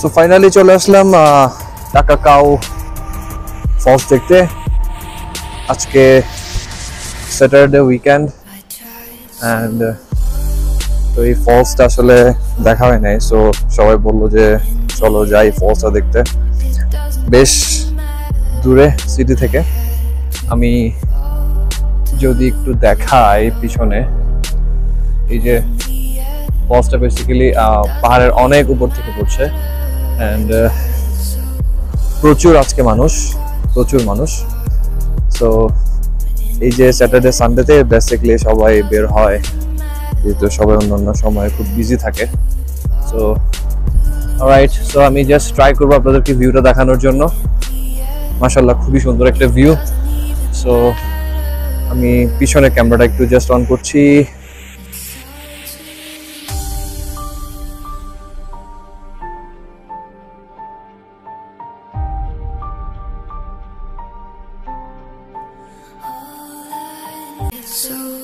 So finally চলে আসলাম টাকাকাও false দেখতে। আজকে স্যাটারডে উইকেন্ড অ্যান্ড তো এই ফলসটা আসলে দেখা হয় নাই, সো সবাই বললো যে চলো যাই ফলসটা দেখতে। বেশ দূরে সিটি থেকে। আমি যদি একটু দেখাই পিছনে, এই যে ফলসটা বেসিক্যালি পাহাড়ের অনেক উপর থেকে পড়ছে অ্যান্ড প্রচুর আজকে প্রচুর মানুষ। সো এই যে স্যাটারডে সানডেতে বেসিক্যালি সবাই বের হয়, যেহেতু সবাই অন্যান্য সময় খুব বিজি থাকে। সো অলরাইট, সো আমি জাস্ট ট্রাই করবো আপনাদেরকে ভিউটা দেখানোর জন্য। মাশাআল্লাহ খুবই সুন্দর একটা ভিউ। সো আমি পিছনে ক্যামেরাটা একটু জাস্ট অন করছি। So